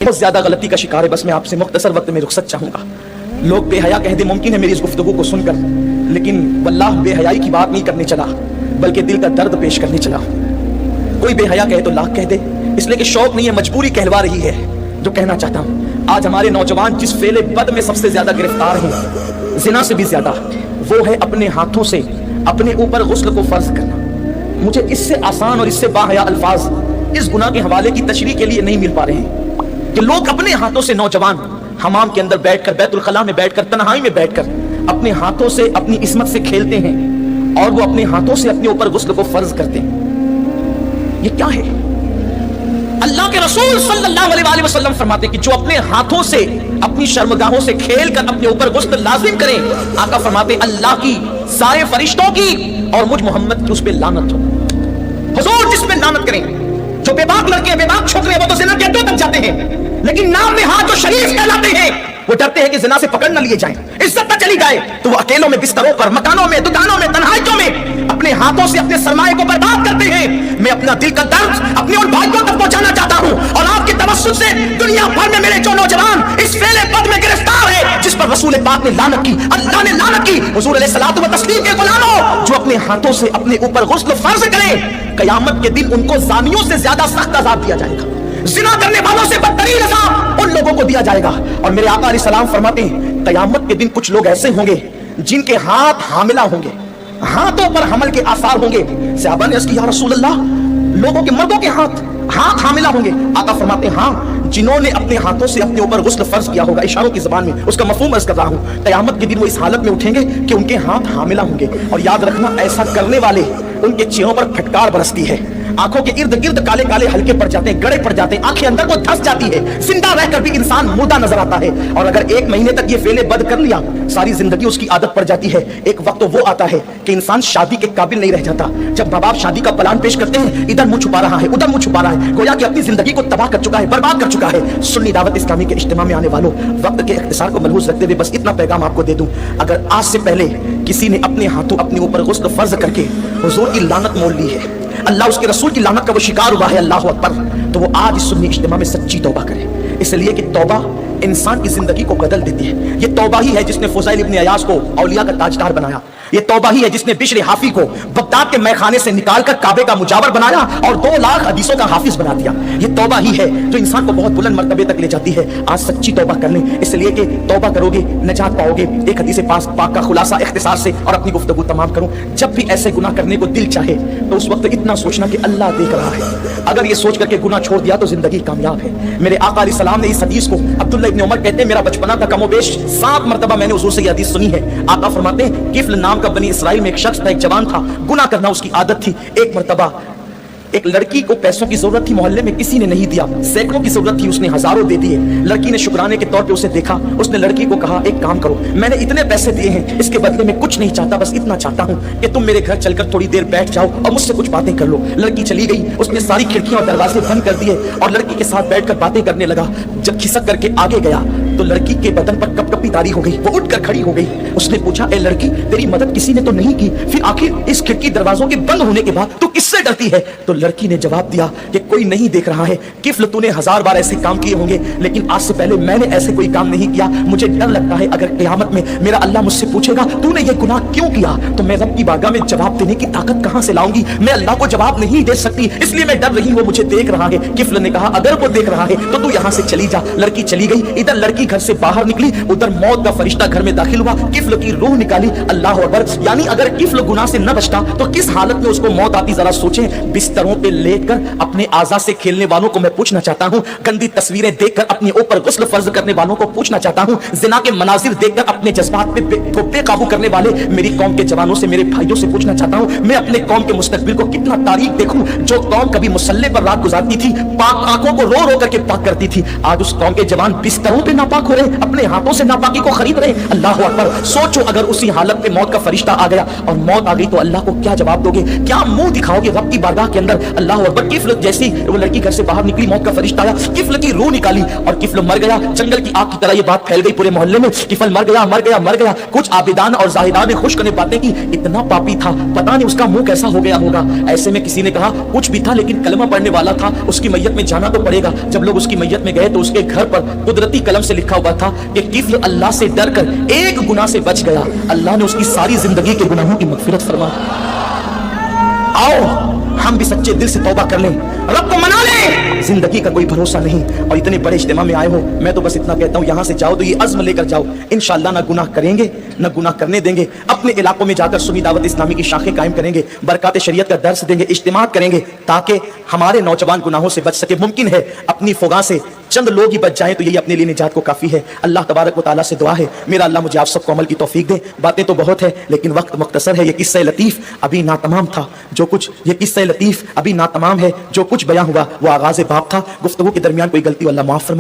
बहुत ज्यादा गलती का शिकार है। बस मैं आपसे मुख्तसर वक्त में रुखसत चाहूंगा। लोग बेहया कह दे, मुमकिन है मेरी इस गुफ्तगू को सुनकर, लेकिन वल्लाह बेहयाई की बात नहीं करने चला, बल्कि दिल का दर्द पेश करने चला। कोई बेहया कहे तो लाख कह दे, इसलिए कि शौक नहीं है, मजबूरी कहलवा रही है। जो कहना चाहता हूँ, आज हमारे नौजवान जिस फेले बद में सबसे ज्यादा गिरफ्तार हैं, जिना से भी ज्यादा, वो है अपने हाथों से अपने ऊपर गुस्ल को फर्ज करना। मुझे इससे आसान और इससे बाहया अल्फाज इस गुनाह के हवाले की तशरीह के लिए नहीं मिल पा रहे हैं कि लोग अपने हाथों से, नौजवान हमाम के अंदर बैठकर, बैतुल खला में बैठकर, तन्हाई में बैठकर अपने हाथों से अपनी इस्मत से खेलते हैं और वो अपने हाथों से अपने ऊपर गुस्ल को फर्ज करते हैं। ये क्या है? अल्लाह के रसूल सल्लल्लाहु अलैहि वसल्लम फरमाते कि जो अपने हाथों से अपनी शर्मगाहों से खेलकर अपने ऊपर गुस्ल लाजिम करें, आका फरमाते अल्लाह की, सारे फरिश्तों की और मुझ मोहम्मद की उस पे लानत हो। हुजूर जिस पे लानत करें, जो बेबाक लड़के, बेबाक छोकरे, वो तो ज़िना के अड्डों तक जाते हैं, लेकिन नाम में हाथ जो शरीफ कहलाते हैं, वो डरते हैं कि ज़िना से पकड़ न लिए जाएं, इज्जत न चली जाए, तो वो अकेलों में, बिस्तरों पर, मकानों में, दुकानों में, तन्हाइयों में अपने हाथों से अपने सरमाए को बर्बाद करते हैं। मैं अपना दिल का दर्द अपने उन भाइयों तक पहुंचाना चाहता हूं और आपके तवस्सुल से दुनिया भर में मेरे जो नौजवान इस फेले पद में गिरफ्तार है, जिस पर रसूल पाक ने लानत की, अल्लाह ने लानत की, हुजूर अलैहिस्सलातु व तस्लीम के गुलामों, जो अपने हाथों से अपने ऊपर गुस्ल फर्ज करें, कयामत के दिन उनको जानियों से ज्यादा सख्त अज़ाब दिया जाएगा। जिना करने वालों से बदतरीन अज़ाब उन लोगों को दिया जाएगा। और मेरे आका अलैहिस्सलाम फरमाते हैं, कयामत के दिन कुछ लोग ऐसे होंगे जिनके हाथ हामिला होंगे, हाथों पर हमल के आसार होंगे। सहाबा ने अर्ज़ की, या रसूल अल्लाह, लोगों के, मर्दों के हाथ हामिला होंगे? आका फरमाते हैं, हाँ, जिन्होंने अपने हाथों से अपने ऊपर गुस्ल फर्ज किया होगा, इशारों की ज़बान में उसका मफ़हूम अर्ज़ कर रहा हूँ। क़यामत के दिन वो इस हालत में उठेंगे कि उनके हाथ हामिला होंगे। और याद रखना, ऐसा करने वाले, उनके चेहरों पर फटकार बरसती है, आंखों के इर्द गिर्द काले काले हल्के पड़ जाते हैं, गड़े पड़ जाते हैं, आंखें अंदर को धंस जाती है, जिंदा रहकर भी इंसान मुर्दा नजर आता है। और अगर एक महीने तक ये फेले बद कर लिया, सारी जिंदगी उसकी आदत पड़ जाती है। एक वक्त तो वो आता है कि इंसान शादी के काबिल नहीं रह जाता। जब माँ बाप शादी का प्लान पेश करते हैं, इधर मुंह छुपा रहा है, उधर मुंह छुपा रहा है, गोया कि अपनी जिंदगी को तबाह कर चुका है, बर्बाद कर चुका है। सुन्नी दावत इस्लामी के इज्तिमा में आने वालों, वक्त के इख्तिसार को मलहूज रखते हुए बस इतना पैगाम आपको दे दूं, अगर आज से पहले किसी ने अपने हाथों अपने ऊपर गुस्ल फर्ज करके हुजूर की लानत मोल ली है, अल्लाह उसके रसूल की लानत का वो शिकार हुआ है, अल्लाह अकबर, तो वो आज इस सुन्नी इज्तिमा में सच्ची तौबा करे। इसलिए कि तौबा इंसान की जिंदगी को बदल देती है। ये तौबा ही है जिसने फुज़ैल इब्न अयाज़ को औलिया का ताजदार बनाया। ये तौबा ही है जिसने बिश्र हाफी को बगदाद के मैखाने से निकालकर काबे का मुजावर बनाया और 2 लाख हदीसों का हाफिज बना दिया। ये तौबा ही है जो इंसान को बहुत बुलंद मर्तबे तक ले जाती है। आज सच्ची तौबा कर लें, इसलिए कि तौबा करोगे नजात पाओगे। एक हदीस पाक का खुलासा इख्तिसार से और अपनी गुफ्तगू तमाम करूं, जब भी ऐसे गुनाह करने को दिल चाहे तो उस वक्त इतना सोचना कि अल्लाह देख रहा है। अगर ये सोच करके गुनाह छोड़ दिया तो जिंदगी कामयाब है। मेरे आका अलैहिस्सलाम ने इस हदीस को, अब्दुल्ला इब्न उमर कहते हैं, मेरा बचपना का कमोबेश 7 मरतबा मैंने हुजूर से ये हदीस सुनी है। आका फरमाते हैं, किफ्ल नाम का बनी इसराइल में एक शख्स था, एक जवान था, गुनाह करना उसकी आदत थी। एक मरतबा एक लड़की को पैसों की जरूरत थी, मोहल्ले में किसी ने नहीं दिया, सैकड़ों की जरूरत थी, उसने हजारों दे दिए। लड़की ने शुक्राने के तौर पे उसे देखा, उसने लड़की को कहा, एक काम करो, मैंने इतने पैसे दिए हैं, इसके बदले में कुछ नहीं चाहता, बस इतना चाहता हूं कि तुम मेरे घर चलकर थोड़ी देर बैठ जाओ और मुझसे कुछ बातें कर लो। लड़की चली गई, उसने सारी खिड़कियां और दरवाजे बंद कर दिए और लड़की के साथ बैठकर बातें करने लगा। जब खिसक करके आगे गया तो लड़की के बदन पर कपकपी तारी हो गई, वो उठकर खड़ी हो गई। उसने पूछा, ए लड़की, तेरी मदद किसी ने तो नहीं की, फिर आखिर इस खिड़की दरवाजों के बंद होने के बाद तू किससे डरती है? तो लड़की ने जवाब दिया कि कोई नहीं देख रहा है, किफ्ल तूने 1000 बार ऐसे काम किए होंगे, लेकिन आज से पहले मैंने ऐसे कोई काम नहीं किया। मुझे डर लगता है अगर क़यामत में मेरा अल्लाह मुझसे पूछेगा तूने ये गुनाह क्यों किया, तो मैं रब की बारगाह में जवाब देने की ताकत कहां से लाऊंगी? मैं अल्लाह को जवाब नहीं दे सकती, इसलिए मैं डर रही हूं, वो मुझे देख रहा है। किफ्ल ने कहा, अगर वो देख रहा है तो तू यहां से चली जा। लड़की चली गई, इधर लड़की घर से बाहर निकली, उधर मौत का फरिश्ता घर में दाखिल हुआ, किफ्ल की रूह निकाली। अल्लाह अकबर, यानी अगर किफ्ल गुनाह से न बचता तो किस हालत में उसको मौत आती, जरा सोचें। बिस्तरों पे लेटकर अपने आज़ा से खेलने वालों को मैं पूछना चाहता हूं, गंदी तस्वीरें देखकर अपने ऊपर गुस्ल फर्ज करने वालों को पूछना चाहता हूं, जिना के मनाजिर देखकर अपने जज्बात पे बेकाबू करने वाले मेरी कौम के जवानों से, मेरे भाइयों से पूछना चाहता हूं, मैं अपने कौम के मुस्तकबिल को कितना तारीख देखूं। जो कौम कभी मुसल्ले पर रात गुजारती थी, पाक आंखों को रो रो करके पाक करती थी, आज उस कौम के जवान बिस्तरों पे नापाक हो रहे, अपने हाथों से नापाकी को खरीद रहे। अल्लाह अकबर, सोचो अगर उसी हालत में मौत का फरिश्ता आ गया और मौत आ गई तो अल्लाह को क्या जवाब दोगे? क्या मुंह दिखाओगे रब की बारगाह के अंदर? अल्लाह अकबर। किफ्ल जैसी वो लड़की घर से बाहर निकली, मौत का फरिश्ता आया, किफ्ल की रूह निकाली और किफ्ल मर गया। जंगल की आग की तरह ये बात फैल गई पूरे मोहल्ले में, किफ्ल मर गया, मर गया, मर गया। कुछ आबिदान और जाहिदान ने खुश करने बातें की, इतना पापी था, पता नहीं उसका मुंह कैसा हो गया होगा। ऐसे में किसी ने कहा कुछ भी था लेकिन कलमा पढ़ने वाला था, उसकी मैयत में जाना तो पड़ेगा। जब लोग उसकी मैयत में गए तो उसके घर पर कुदरती कलम से लिखा हुआ था कि किफ्ल अल्लाह से डर कर एक गुनाह से बच गया, अल्लाह ने उसकी सारी जिंदगी के गुनाहों की मगफिरत फरमा। आओ हम भी सच्चे दिल से तौबा कर लें, रब को मना लें। जिंदगी का कोई भरोसा नहीं और इतने बड़े इज्तिमा में आए हो, मैं तो बस इतना कहता हूँ यहाँ से जाओ तो ये अज़्म लेकर जाओ, इंशाअल्लाह ना गुनाह करेंगे ना गुनाह करने देंगे। अपने इलाकों में जाकर सुन्नी दावत इस्लामी की शाखें कायम करेंगे, बरकात शरीयत का दर्स देंगे, इज्तिमा करेंगे ताकि हमारे नौजवान गुनाहों से बच सके। मुमकिन है अपनी फुगा से चंद लोग ही बच जाएं तो यही अपने लिए निजात को काफी है। अल्लाह तबारक व तआला से दुआ है मेरा अल्लाह मुझे आप सबको अमल की तौफीक दे। बातें तो बहुत है लेकिन वक्त मुख्तसर है। ये किस्सा लतीफ अभी नातमाम था, जो कुछ ये किस्सा लतीफ अभी नातमाम है, जो कुछ बयां हुआ वो आगाज़ बाब था। गुफ्तगू के दरमियान कोई गलती अल्लाह माफ फरमा।